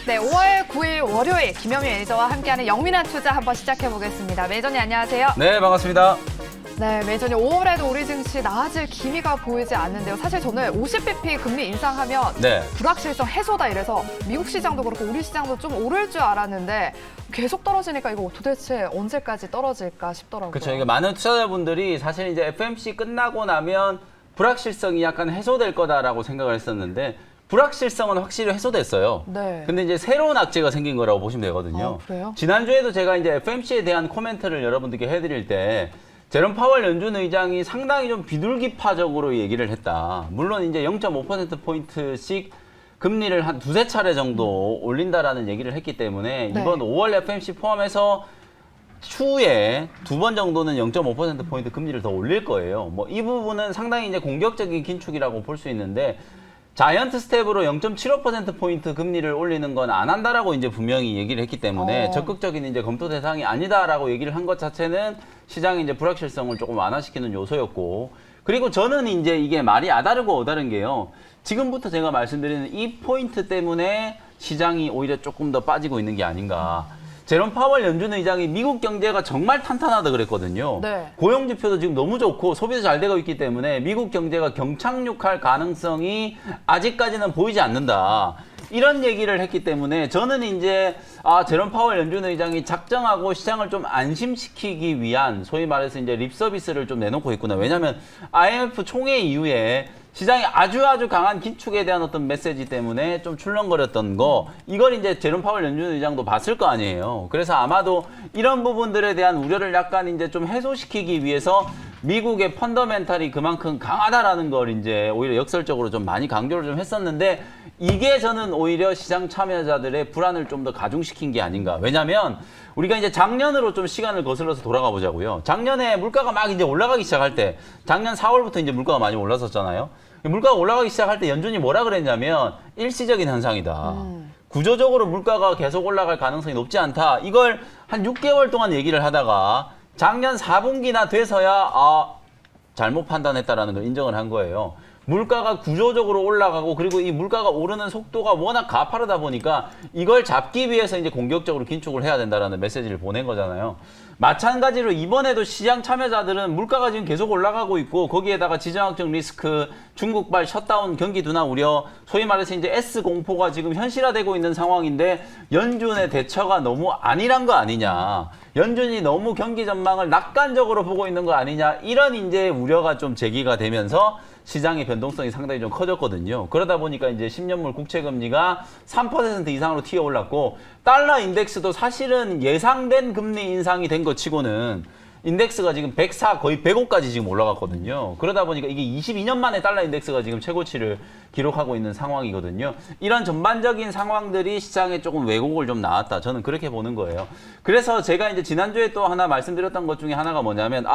네, 5월 9일 월요일 김현미 매니저와 함께하는 영민한 투자 한번 시작해 보겠습니다. 매니저님 안녕하세요. 네, 반갑습니다. 네, 매니저님 5월에도 우리 증시 나아질 기미가 보이지 않는데요. 사실 저는 50bp 금리 인상하면 불확실성 해소다 이래서 미국 시장도 그렇고 우리 시장도 좀 오를 줄 알았는데 계속 떨어지니까 이거 도대체 언제까지 떨어질까 싶더라고요. 그렇죠. 이게 많은 투자자분들이 사실 이제 FOMC 끝나고 나면 불확실성이 약간 해소될 거다라고 생각을 했었는데 불확실성은 확실히 해소됐어요. 네. 근데 이제 새로운 악재가 생긴 거라고 보시면 되거든요. 아, 그래요? 지난주에도 제가 이제 FOMC에 대한 코멘트를 여러분들께 해드릴 때 제롬 파월 연준 의장이 상당히 좀 비둘기파적으로 얘기를 했다. 물론 이제 0.5%포인트씩 금리를 한 두세 차례 정도 올린다라는 얘기를 했기 때문에 네. 이번 5월 FOMC 포함해서 추후에 두 번 정도는 0.5%포인트 금리를 더 올릴 거예요. 뭐 이 부분은 상당히 이제 공격적인 긴축이라고 볼 수 있는데 자이언트 스텝으로 0.75%포인트 금리를 올리는 건 안 한다라고 이제 분명히 얘기를 했기 때문에 적극적인 이제 검토 대상이 아니다라고 얘기를 한 것 자체는 시장의 이제 불확실성을 조금 완화시키는 요소였고, 그리고 저는 이제 이게 말이 아다르고 어다른 게요. 지금부터 제가 말씀드리는 이 포인트 때문에 시장이 오히려 조금 더 빠지고 있는 게 아닌가. 제롬 파월 연준 의장이 미국 경제가 정말 탄탄하다 그랬거든요. 네. 고용 지표도 지금 너무 좋고 소비도 잘 되고 있기 때문에 미국 경제가 경착륙할 가능성이 아직까지는 보이지 않는다. 이런 얘기를 했기 때문에 저는 이제 제롬 파월 연준 의장이 작정하고 시장을 좀 안심시키기 위한 소위 말해서 이제 립 서비스를 좀 내놓고 있구나. 왜냐하면 IMF 총회 이후에 시장이 아주 강한 긴축에 대한 어떤 메시지 때문에 좀 출렁거렸던 거, 이걸 이제 제롬 파월 연준 의장도 봤을 거 아니에요. 그래서 아마도 이런 부분들에 대한 우려를 약간 이제 좀 해소시키기 위해서 미국의 펀더멘탈이 그만큼 강하다라는 걸 이제 오히려 역설적으로 좀 많이 강조를 좀 했었는데, 이게 저는 오히려 시장 참여자들의 불안을 좀 더 가중시킨 게 아닌가. 왜냐면 우리가 이제 작년으로 좀 시간을 거슬러서 돌아가 보자고요. 작년에 물가가 막 이제 올라가기 시작할 때, 작년 4월부터 이제 물가가 많이 올랐었잖아요. 물가가 올라가기 시작할 때 연준이 뭐라 그랬냐면 일시적인 현상이다. 구조적으로 물가가 계속 올라갈 가능성이 높지 않다. 이걸 한 6개월 동안 얘기를 하다가 작년 4분기나 돼서야 잘못 판단했다라는 걸 인정을 한 거예요. 물가가 구조적으로 올라가고, 그리고 이 물가가 오르는 속도가 워낙 가파르다 보니까 이걸 잡기 위해서 이제 공격적으로 긴축을 해야 된다라는 메시지를 보낸 거잖아요. 마찬가지로 이번에도 시장 참여자들은 물가가 지금 계속 올라가고 있고, 거기에다가 지정학적 리스크, 중국발 셧다운 경기 둔화 우려, 소위 말해서 이제 S 공포가 지금 현실화되고 있는 상황인데 연준의 대처가 너무 안일한 거 아니냐, 연준이 너무 경기 전망을 낙관적으로 보고 있는 거 아니냐, 이런 이제 우려가 좀 제기가 되면서 시장의 변동성이 상당히 좀 커졌거든요. 그러다 보니까 이제 10년물 국채금리가 3% 이상으로 튀어 올랐고, 달러 인덱스도 사실은 예상된 금리 인상이 된 것 치고는 인덱스가 지금 104, 거의 105까지 지금 올라갔거든요. 그러다 보니까 이게 22년 만에 달러 인덱스가 지금 최고치를 기록하고 있는 상황이거든요. 이런 전반적인 상황들이 시장에 조금 왜곡을 좀 나왔다. 저는 그렇게 보는 거예요. 그래서 제가 이제 지난주에 또 하나 말씀드렸던 것 중에 하나가 뭐냐면,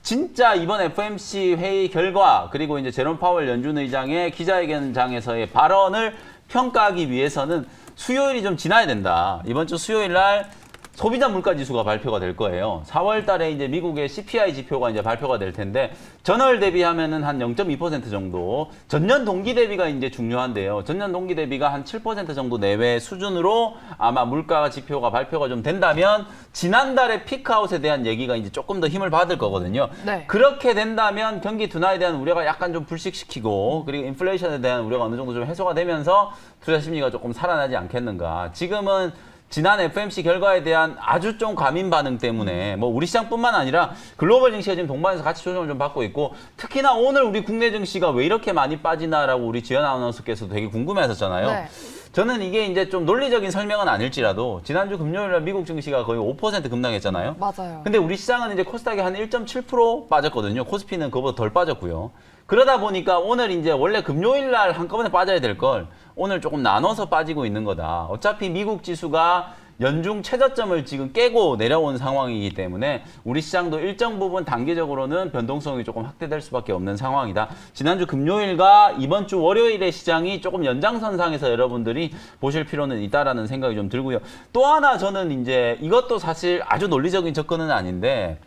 진짜 이번 FOMC 회의 결과, 그리고 이제 제롬 파월 연준 의장의 기자회견장에서의 발언을 평가하기 위해서는 수요일이 좀 지나야 된다. 이번 주 수요일 날 소비자 물가 지수가 발표가 될 거예요. 4월 달에 이제 미국의 CPI 지표가 이제 발표가 될 텐데, 전월 대비하면은 한 0.2% 정도, 전년 동기 대비가 이제 중요한데요. 전년 동기 대비가 한 7% 정도 내외 수준으로 아마 물가 지표가 발표가 좀 된다면 지난달에 피크아웃에 대한 얘기가 이제 조금 더 힘을 받을 거거든요. 네. 그렇게 된다면 경기 둔화에 대한 우려가 약간 좀 불식시키고, 그리고 인플레이션에 대한 우려가 어느 정도 좀 해소가 되면서 투자 심리가 조금 살아나지 않겠는가. 지금은 지난 FOMC 결과에 대한 아주 좀 과민 반응 때문에 뭐 우리 시장뿐만 아니라 글로벌 증시가 지금 동반해서 같이 조정을 좀 받고 있고, 특히나 오늘 우리 국내 증시가 왜 이렇게 많이 빠지나라고 우리 지연 아나운서께서도 되게 궁금해하셨잖아요. 네. 저는 이게 이제 좀 논리적인 설명은 아닐지라도 지난주 금요일날 미국 증시가 거의 5% 급락했잖아요. 맞아요. 근데 우리 시장은 이제 코스닥이 한 1.7% 빠졌거든요. 코스피는 그거보다 덜 빠졌고요. 그러다 보니까 오늘 이제 원래 금요일 날 한꺼번에 빠져야 될 걸 오늘 조금 나눠서 빠지고 있는 거다. 어차피 미국 지수가 연중 최저점을 지금 깨고 내려온 상황이기 때문에 우리 시장도 일정 부분 단기적으로는 변동성이 조금 확대될 수밖에 없는 상황이다. 지난주 금요일과 이번 주 월요일의 시장이 조금 연장선상에서 여러분들이 보실 필요는 있다라는 생각이 좀 들고요. 또 하나 저는 이제 이것도 사실 아주 논리적인 접근은 아닌데,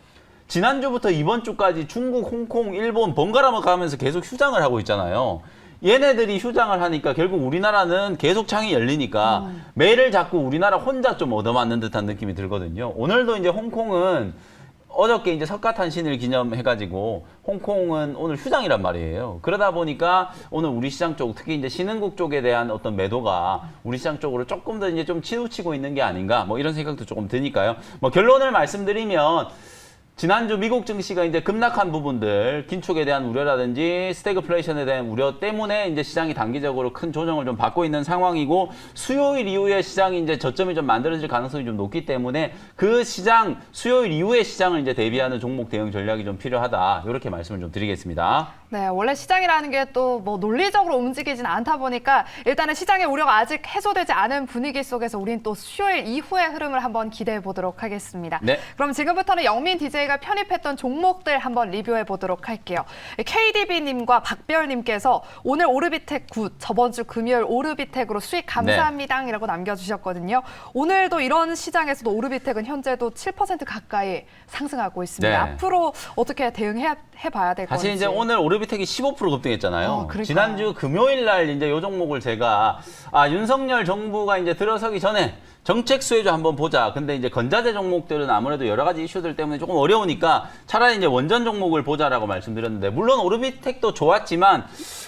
지난주부터 이번 주까지 중국, 홍콩, 일본 번갈아 가면서 계속 휴장을 하고 있잖아요. 얘네들이 휴장을 하니까 결국 우리나라는 계속 창이 열리니까 매를 자꾸 우리나라 혼자 좀 얻어맞는 듯한 느낌이 들거든요. 오늘도 이제 홍콩은 어저께 이제 석가탄신일 기념해가지고 홍콩은 오늘 휴장이란 말이에요. 그러다 보니까 오늘 우리 시장 쪽, 특히 이제 신흥국 쪽에 대한 어떤 매도가 우리 시장 쪽으로 조금 더 이제 좀 치우치고 있는 게 아닌가, 뭐 이런 생각도 조금 드니까요. 뭐 결론을 말씀드리면 지난주 미국 증시가 이제 급락한 부분들, 긴축에 대한 우려라든지 스태그플레이션에 대한 우려 때문에 이제 시장이 단기적으로 큰 조정을 좀 받고 있는 상황이고, 수요일 이후에 시장이 이제 저점이 좀 만들어질 가능성이 좀 높기 때문에 그 시장, 수요일 이후의 시장을 이제 대비하는 종목 대응 전략이 좀 필요하다. 이렇게 말씀을 좀 드리겠습니다. 네, 원래 시장이라는 게 또 뭐 논리적으로 움직이진 않다 보니까 일단은 시장의 우려가 아직 해소되지 않은 분위기 속에서 우린 또 수요일 이후의 흐름을 한번 기대해 보도록 하겠습니다. 네. 그럼 지금부터는 영민 DJ가 편입했던 종목들 한번 리뷰해 보도록 할게요. KDB님과 박별님께서 오늘 오르비텍 굿, 저번 주 금요일 오르비텍으로 수익 감사합니다 이라고 남겨주셨거든요. 오늘도 이런 시장에서도 오르비텍은 현재도 7% 가까이 상승하고 있습니다. 네. 앞으로 어떻게 대응해 봐야 될 건지. 사실 이제 오늘 오르비텍이 15% 급등했잖아요. 그러니까요. 지난주 금요일 날 이제 요 종목을 제가 윤석열 정부가 이제 들어서기 전에 정책 수혜주 한번 보자. 근데 이제 건자재 종목들은 아무래도 여러 가지 이슈들 때문에 조금 어려우니까 차라리 이제 원전 종목을 보자라고 말씀드렸는데, 물론 오르비텍도 좋았지만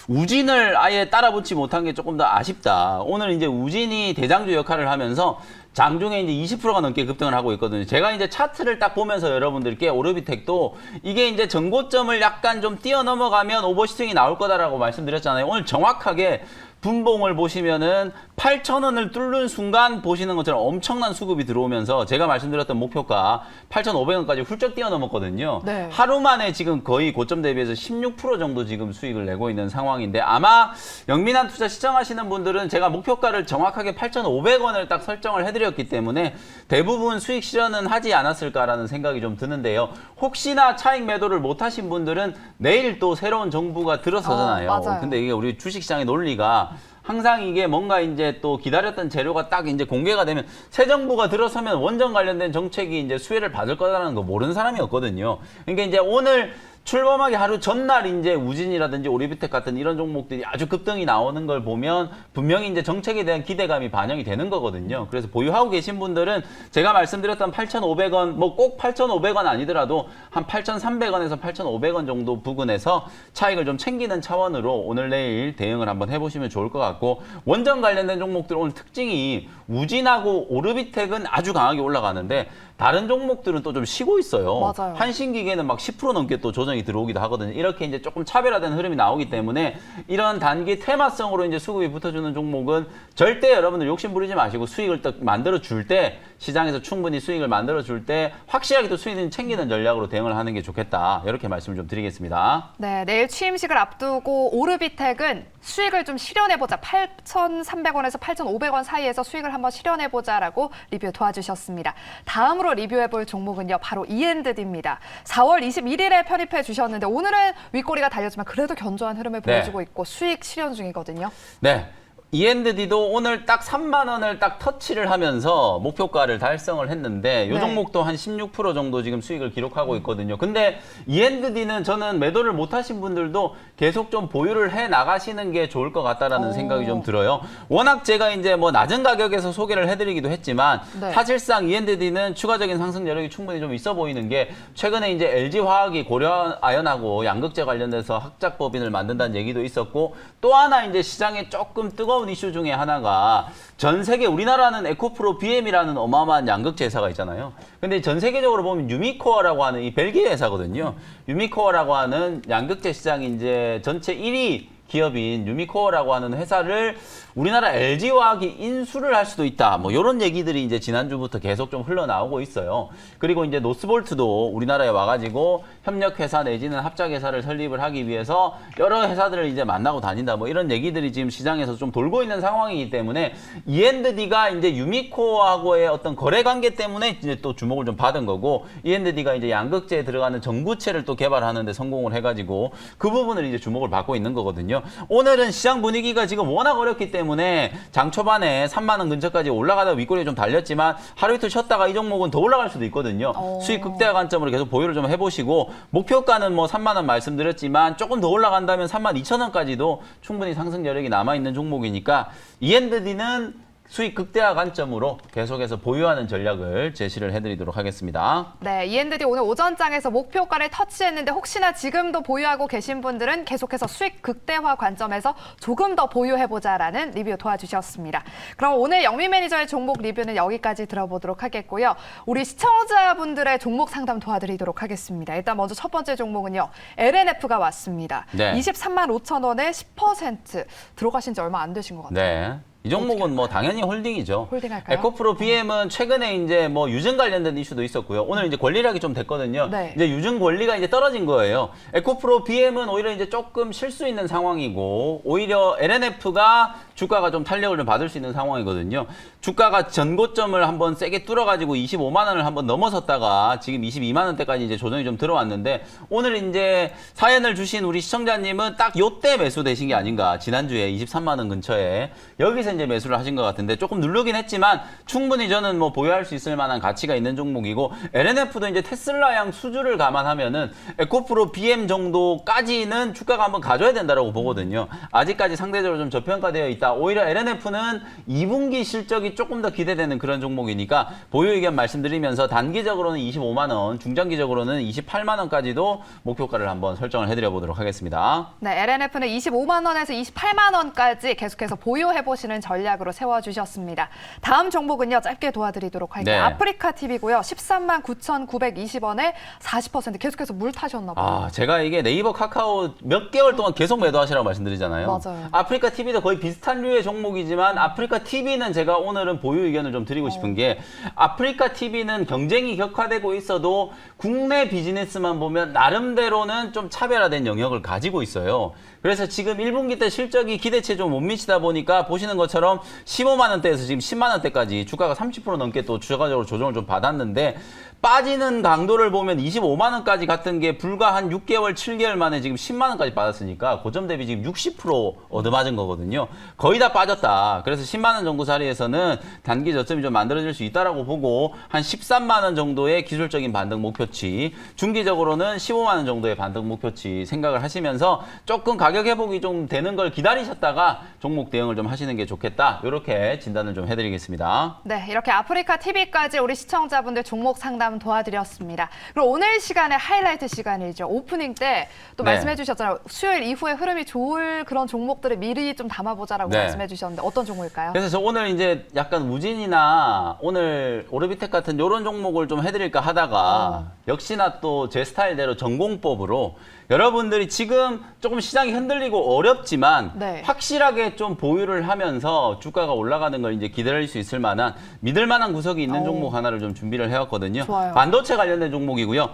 우진을 아예 따라붙지 못한 게 조금 더 아쉽다. 오늘 이제 우진이 대장주 역할을 하면서 장중에 이제 20%가 넘게 급등을 하고 있거든요. 제가 이제 차트를 딱 보면서 여러분들께 오르비텍도 이게 이제 전고점을 약간 좀 뛰어넘어가면 오버슈팅이 나올 거다라고 말씀드렸잖아요. 오늘 정확하게 분봉을 보시면은 8,000원을 뚫는 순간 보시는 것처럼 엄청난 수급이 들어오면서 제가 말씀드렸던 목표가 8,500원까지 훌쩍 뛰어넘었거든요. 네. 하루 만에 지금 거의 고점 대비해서 16% 정도 지금 수익을 내고 있는 상황인데, 아마 영민한 투자 시청하시는 분들은 제가 목표가를 정확하게 8,500원을 딱 설정을 해드렸기 때문에 대부분 수익 실현은 하지 않았을까라는 생각이 좀 드는데요. 혹시나 차익 매도를 못 하신 분들은 내일 또 새로운 정부가 들어서잖아요. 맞아요. 근데 이게 우리 주식시장의 논리가 항상 이게 뭔가 이제 또 기다렸던 재료가 딱 이제 공개가 되면 새 정부가 들어서면 원전 관련된 정책이 이제 수혜를 받을 거라는 거 모르는 사람이 없거든요. 그러니까 이제 오늘 출범하기 하루 전날 이제 우진이라든지 오리비텍 같은 이런 종목들이 아주 급등이 나오는 걸 보면 분명히 이제 정책에 대한 기대감이 반영이 되는 거거든요. 그래서 보유하고 계신 분들은 제가 말씀드렸던 8,500원, 뭐 꼭 8,500원 아니더라도 한 8,300원에서 8,500원 정도 부근에서 차익을 좀 챙기는 차원으로 오늘 내일 대응을 한번 해보시면 좋을 것 같고, 원전 관련된 종목들 오늘 특징이 우진하고 오르비텍은 아주 강하게 올라가는데 다른 종목들은 또 좀 쉬고 있어요. 맞아요. 한신기계는 막 10% 넘게 또 조정이 들어오기도 하거든요. 이렇게 이제 조금 차별화된 흐름이 나오기 때문에 이런 단기 테마성으로 이제 수급이 붙어주는 종목은 절대 여러분들 욕심 부리지 마시고 수익을 딱 만들어 줄 때, 시장에서 충분히 수익을 만들어 줄 때 확실하게 또 수익을 챙기는 전략으로 대응을 하는 게 좋겠다. 이렇게 말씀을 좀 드리겠습니다. 네, 내일 취임식을 앞두고 오르비텍은 수익을 좀 실현해보자. 8,300원에서 8,500원 사이에서 수익을 한번 실현해보자라고 리뷰 도와주셨습니다. 다음으로 리뷰해볼 종목은요, 바로 이엔드디입니다. 4월 21일에 편입해 주셨는데 오늘은 윗꼬리가 달렸지만 그래도 견조한 흐름을 보여주고 있고 수익 실현 중이거든요. 네. 이엔드디도 오늘 딱 3만 원을 딱 터치를 하면서 목표가를 달성을 했는데 이 네. 종목도 한 16% 정도 지금 수익을 기록하고 있거든요. 근데 이엔드디는 저는 매도를 못 하신 분들도 계속 좀 보유를 해 나가시는 게 좋을 것 같다라는 생각이 좀 들어요. 워낙 제가 이제 뭐 낮은 가격에서 소개를 해드리기도 했지만 네. 사실상 이엔드디는 추가적인 상승 여력이 충분히 좀 있어 보이는 게, 최근에 이제 LG화학이 고려아연하고 양극재 관련돼서 학작법인을 만든다는 얘기도 있었고, 또 하나 이제 시장에 조금 뜨거운 이슈 중에 하나가 전 세계, 우리나라는 에코프로 BM이라는 어마어마한 양극재 회사가 있잖아요. 근데 전 세계적으로 보면 유미코어라고 하는 이 벨기에 회사거든요. 유미코어라고 하는 양극재 시장 이제 전체 1위 기업인 유미코어라고 하는 회사를 우리나라 LG화학이 인수를 할 수도 있다. 뭐 이런 얘기들이 이제 지난주부터 계속 좀 흘러나오고 있어요. 그리고 이제 노스볼트도 우리나라에 와가지고 협력회사 내지는 합작회사를 설립을 하기 위해서 여러 회사들을 이제 만나고 다닌다. 뭐 이런 얘기들이 지금 시장에서 좀 돌고 있는 상황이기 때문에 이엔드디가 이제 유미코어하고의 어떤 거래 관계 때문에 이제 또 주목을 좀 받은 거고, 이엔드디가 이제 양극재에 들어가는 전구체를 또 개발하는데 성공을 해가지고 그 부분을 이제 주목을 받고 있는 거거든요. 거거든요. 오늘은 시장 분위기가 지금 워낙 어렵기 때문에 장 초반에 3만 원 근처까지 올라가다가 윗꼬리에 좀 달렸지만 하루 이틀 쉬었다가 이 종목은 더 올라갈 수도 있거든요. 수익 극대화 관점으로 계속 보유를 좀 해보시고 목표가는 뭐 3만 원 말씀드렸지만 조금 더 올라간다면 3만 2천 원까지도 충분히 상승 여력이 남아있는 종목이니까 E&D는 수익 극대화 관점으로 계속해서 보유하는 전략을 제시를 해드리도록 하겠습니다. 네, E&D 오늘 오전장에서 목표가를 터치했는데 혹시나 지금도 보유하고 계신 분들은 계속해서 수익 극대화 관점에서 조금 더 보유해보자라는 리뷰 도와주셨습니다. 그럼 오늘 영미 매니저의 종목 리뷰는 여기까지 들어보도록 하겠고요. 우리 시청자분들의 종목 상담 도와드리도록 하겠습니다. 일단 먼저 첫 번째 종목은요. LNF가 왔습니다. 네. 23만 5천 원에 10% 들어가신 지 얼마 안 되신 것 같아요. 네. 이 종목은 뭐 당연히 홀딩이죠. 홀딩할까요? 에코프로 BM은 최근에 이제 뭐 유증 관련된 이슈도 있었고요. 오늘 이제 권리락이 좀 됐거든요. 네. 이제 유증 권리가 이제 떨어진 거예요. 에코프로 BM은 오히려 이제 조금 쉴 수 있는 상황이고 오히려 LNF가 주가가 좀 탄력을 좀 받을 수 있는 상황이거든요. 주가가 전고점을 한번 세게 뚫어가지고 25만 원을 한번 넘어섰다가 지금 22만 원대까지 이제 조정이 좀 들어왔는데 오늘 이제 사연을 주신 우리 시청자님은 딱 요때 매수되신 게 아닌가. 지난주에 23만 원 근처에 여기서 이제 매수를 하신 것 같은데 조금 누르긴 했지만 충분히 저는 뭐 보유할 수 있을 만한 가치가 있는 종목이고 LNF도 이제 테슬라양 수주를 감안하면은 에코프로 BM 정도까지는 주가가 한번 가져야 된다라고 보거든요. 아직까지 상대적으로 좀 저평가되어 있다. 오히려 LNF는 2분기 실적이 조금 더 기대되는 그런 종목이니까 보유 의견 말씀드리면서 단기적으로는 25만 원, 중장기적으로는 28만 원까지도 목표가를 한번 설정을 해드려 보도록 하겠습니다. 네, LNF는 25만 원에서 28만 원까지 계속해서 보유해보시는 전략으로 세워주셨습니다. 다음 종목은요. 짧게 도와드리도록 할게요. 네. 아프리카 TV고요. 13만 9,920원에 40% 계속해서 물 타셨나 봐요. 제가 이게 네이버 카카오 몇 개월 동안 계속 매도하시라고 말씀드리잖아요. 맞아요. 아프리카 TV도 거의 비슷한 류의 종목이지만 아프리카 TV는 제가 오늘은 보유 의견을 좀 드리고 싶은 게 아프리카 TV는 경쟁이 격화되고 있어도 국내 비즈니스만 보면 나름대로는 좀 차별화된 영역을 가지고 있어요. 그래서 지금 1분기 때 실적이 기대치에 좀 못 미치다 보니까 보시는 것처럼 15만 원대에서 지금 10만 원대까지 주가가 30% 넘게 또 주가적으로 조정을 좀 받았는데 빠지는 강도를 보면 25만 원까지 갔던 게 불과 한 6개월, 7개월 만에 지금 10만 원까지 빠졌으니까 고점 대비 지금 60% 얻어맞은 거거든요. 거의 다 빠졌다. 그래서 10만 원 정도 자리에서는 단기 저점이 좀 만들어질 수 있다라고 보고 한 13만 원 정도의 기술적인 반등 목표치, 중기적으로는 15만 원 정도의 반등 목표치 생각을 하시면서 조금 가격 회복이 좀 되는 걸 기다리셨다가 종목 대응을 좀 하시는 게 좋겠다. 이렇게 진단을 좀 해드리겠습니다. 네, 이렇게 아프리카 TV까지 우리 시청자분들 종목 상담 도와드렸습니다. 그럼 오늘 시간에 하이라이트 시간이죠. 오프닝 때 또 네. 말씀해 주셨잖아요. 수요일 이후에 흐름이 좋을 그런 종목들을 미리 좀 담아보자라고 네. 말씀해 주셨는데 어떤 종목일까요? 그래서 저 오늘 이제 약간 우진이나 오늘 오르비텍 같은 이런 종목을 좀 해드릴까 하다가 역시나 또 제 스타일대로 전공법으로 여러분들이 지금 조금 시장이 흔들리고 어렵지만 네. 확실하게 좀 보유를 하면서 주가가 올라가는 걸 이제 기다릴 수 있을 만한 믿을 만한 구석이 있는 종목 하나를 좀 준비를 해왔거든요. 좋아요. 반도체 관련된 종목이고요.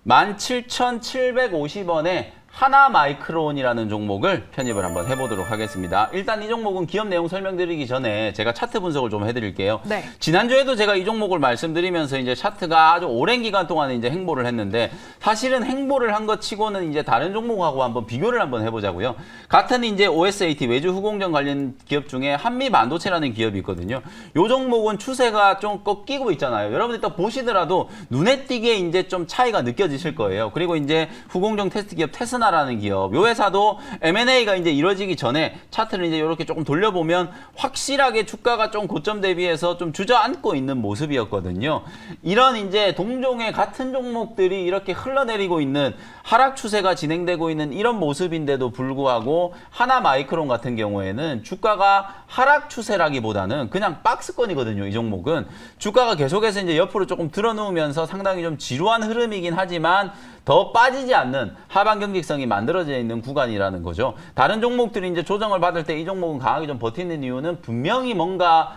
17,750원에 하나마이크론이라는 종목을 편입을 한번 해보도록 하겠습니다. 일단 이 종목은 기업 내용 설명드리기 전에 제가 차트 분석을 좀 해드릴게요. 네. 지난주에도 제가 이 종목을 말씀드리면서 이제 차트가 아주 오랜 기간 동안에 이제 행보를 했는데 사실은 행보를 한 것 치고는 이제 다른 종목하고 한번 비교를 한번 해보자고요. 같은 이제 OSAT 외주 후공정 관련 기업 중에 한미반도체라는 기업이 있거든요. 이 종목은 추세가 좀 꺾이고 있잖아요. 여러분들 딱 보시더라도 눈에 띄게 이제 좀 차이가 느껴지실 거예요. 그리고 이제 후공정 테스트 기업 테스나라는 기업, 요 회사도 M&A가 이제 이루어지기 전에 차트를 이제 이렇게 조금 돌려보면 확실하게 주가가 좀 고점 대비해서 좀 주저앉고 있는 모습이었거든요. 이런 이제 동종의 같은 종목들이 이렇게 흘러내리고 있는 하락 추세가 진행되고 있는 이런 모습인데도 불구하고 하나마이크론 같은 경우에는 주가가 하락 추세라기보다는 그냥 박스권이거든요. 이 종목은 주가가 계속해서 이제 옆으로 조금 들어누우면서 상당히 좀 지루한 흐름이긴 하지만 더 빠지지 않는 하방 경직성이 만들어져 있는 구간이라는 거죠. 다른 종목들이 이제 조정을 받을 때 이 종목은 강하게 좀 버티는 이유는 분명히 뭔가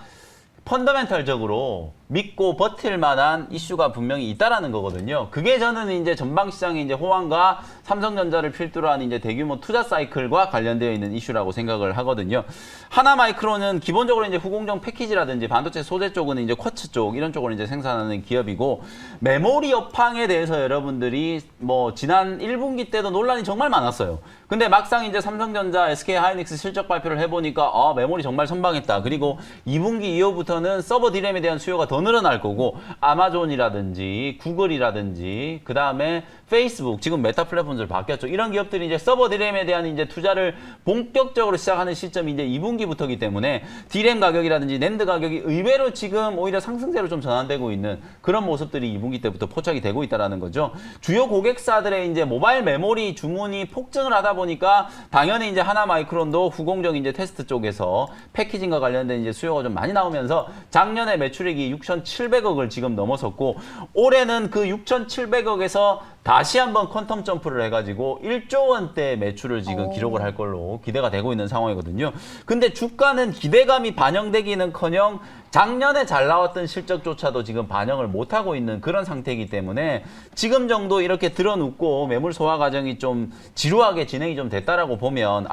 펀더멘탈적으로 믿고 버틸 만한 이슈가 분명히 있다라는 거거든요. 그게 저는 이제 전방 시장의 이제 호황과 삼성전자를 필두로 한 이제 대규모 투자 사이클과 관련되어 있는 이슈라고 생각을 하거든요. 하나마이크론은 기본적으로 이제 후공정 패키지라든지 반도체 소재 쪽은 이제 쿼츠 쪽 이런 쪽을 이제 생산하는 기업이고 메모리 업황에 대해서 여러분들이 뭐 지난 1분기 때도 논란이 정말 많았어요. 근데 막상 이제 삼성전자, SK하이닉스 실적 발표를 해보니까 메모리 정말 선방했다. 그리고 2분기 이후부터는 서버 디램에 대한 수요가 더 늘어날 거고 아마존이라든지 구글이라든지 그 다음에 페이스북 지금 메타 플랫폼들 바뀌었죠. 이런 기업들이 이제 서버 디램에 대한 이제 투자를 본격적으로 시작하는 시점이 이제 2분기부터이기 때문에 디램 가격이라든지 낸드 가격이 의외로 지금 오히려 상승세로 좀 전환되고 있는 그런 모습들이 2분기 때부터 포착이 되고 있다라는 거죠. 주요 고객사들의 이제 모바일 메모리 주문이 폭증을 하다 보니까 당연히 이제 하나마이크론도 후공정 이제 테스트 쪽에서 패키징과 관련된 이제 수요가 좀 많이 나오면서 작년에 매출액이 6,700억을 지금 넘어섰고 올해는 그 6,700억에서 다시 한번 퀀텀 점프를 해가지고 1조 원대 매출을 지금 기록을 할 걸로 기대가 되고 있는 상황이거든요. 근데 주가는 기대감이 반영되기는커녕 작년에 잘 나왔던 실적조차도 지금 반영을 못하고 있는 그런 상태이기 때문에 지금 정도 이렇게 드러눕고 매물 소화 과정이 좀 지루하게 진행이 좀 됐다라고 보면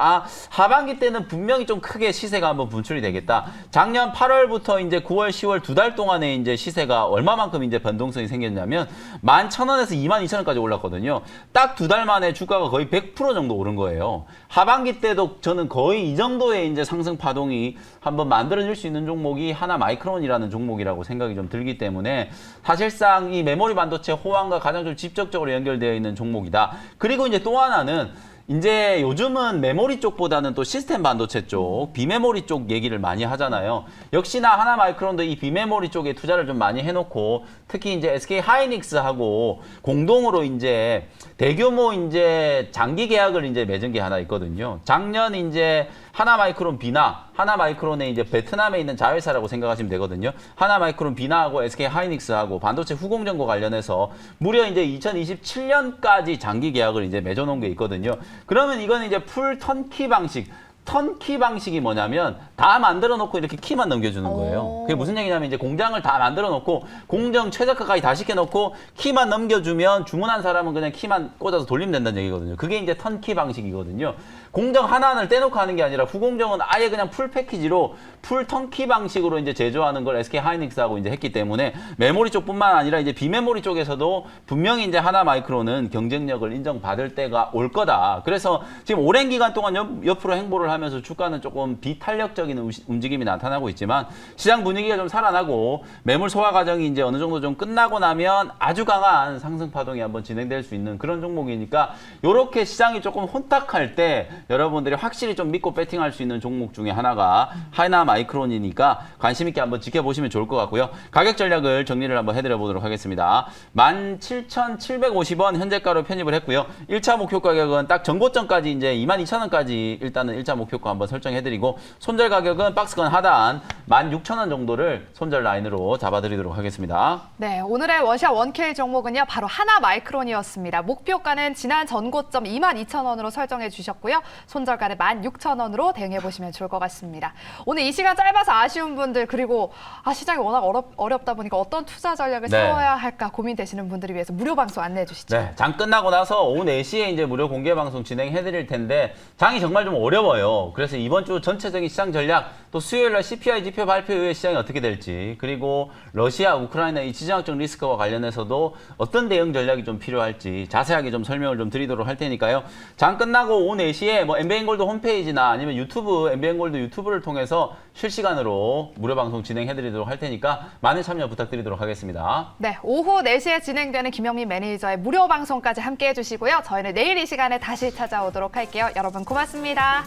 하반기 때는 분명히 좀 크게 시세가 한번 분출이 되겠다. 작년 8월부터 이제 9월, 10월 두 달 동안에 이제 시세가 얼마만큼 이제 변동성이 생겼냐면 11,000원에서 22,000원까지 올랐거든요. 딱 두 달 만에 주가가 거의 100% 정도 오른 거예요. 하반기 때도 저는 거의 이 정도의 이제 상승 파동이 한번 만들어질 수 있는 종목이 하나마이크론이라는 종목이라고 생각이 좀 들기 때문에 사실상 이 메모리 반도체 호황과 가장 좀 직접적으로 연결되어 있는 종목이다. 그리고 이제 또 하나는 이제 요즘은 메모리 쪽보다는 또 시스템 반도체 쪽, 비메모리 쪽 얘기를 많이 하잖아요. 역시나 하나마이크론도 이 비메모리 쪽에 투자를 좀 많이 해놓고 특히 이제 SK하이닉스하고 공동으로 이제 대규모 이제 장기 계약을 이제 맺은 게 하나 있거든요. 작년 이제 하나마이크론 비나, 하나마이크론에 이제 베트남에 있는 자회사라고 생각하시면 되거든요. 하나마이크론 비나하고 SK하이닉스하고 반도체 후공정과 관련해서 무려 이제 2027년까지 장기 계약을 이제 맺어놓은 게 있거든요. 그러면 이건 이제 풀 턴키 방식. 턴키 방식이 뭐냐면 다 만들어 놓고 이렇게 키만 넘겨주는 거예요. 그게 무슨 얘기냐면 이제 공장을 다 만들어 놓고 공정 최저가까지 다 시켜 놓고 키만 넘겨주면 주문한 사람은 그냥 키만 꽂아서 돌리면 된다는 얘기거든요. 그게 이제 턴키 방식이거든요. 공정 하나하나를 떼놓고 하는 게 아니라 후공정은 아예 그냥 풀 패키지로 풀 턴키 방식으로 이제 제조하는 걸 SK하이닉스하고 이제 했기 때문에 메모리 쪽뿐만 아니라 이제 비메모리 쪽에서도 분명히 이제 하나마이크론은 경쟁력을 인정받을 때가 올 거다. 그래서 지금 오랜 기간 동안 옆으로 행보를 하면서 주가는 조금 비탄력적인 움직임이 나타나고 있지만 시장 분위기가 좀 살아나고 매물 소화 과정이 이제 어느 정도 좀 끝나고 나면 아주 강한 상승 파동이 한번 진행될 수 있는 그런 종목이니까 이렇게 시장이 조금 혼탁할 때 여러분들이 확실히 좀 믿고 배팅할 수 있는 종목 중에 하나가 하나마이크론이니까 관심 있게 한번 지켜보시면 좋을 것 같고요. 가격 전략을 정리를 한번 해드려 보도록 하겠습니다. 17,750원 현재가로 편입을 했고요. 1차 목표 가격은 딱 정고점까지 이제 22,000원까지 일단은 1차 목표가 한번 설정해드리고 손절 가격은 박스권 하단 16,000원 정도를 손절 라인으로 잡아드리도록 하겠습니다. 네, 오늘의 원샷 원킬 종목은요. 바로 하나마이크론이었습니다. 목표가는 지난 전고점 22,000원으로 설정해 주셨고요. 손절가는 16,000원으로 대응해 보시면 좋을 것 같습니다. 오늘 이 시간 짧아서 아쉬운 분들 그리고 시장이 워낙 어렵다 보니까 어떤 투자 전략을 세워야 할까 고민되시는 분들을 위해서 무료 방송 안내해 주시죠. 네, 장 끝나고 나서 오후 4시에 이제 무료 공개 방송 진행해 드릴 텐데 장이 정말 좀 어려워요. 그래서 이번 주 전체적인 시장 전략 또 수요일 날 CPI 지표 발표 이후에 시장이 어떻게 될지 그리고 러시아, 우크라이나 이 지정학적 리스크와 관련해서도 어떤 대응 전략이 좀 필요할지 자세하게 좀 설명을 좀 드리도록 할 테니까요. 장 끝나고 오후 4시에 뭐 MBN골드 홈페이지나 아니면 유튜브, MBN골드 유튜브를 통해서 실시간으로 무료 방송 진행해 드리도록 할 테니까 많은 참여 부탁드리도록 하겠습니다. 네, 오후 4시에 진행되는 김영민 매니저의 무료 방송까지 함께해 주시고요. 저희는 내일 이 시간에 다시 찾아오도록 할게요. 여러분 고맙습니다.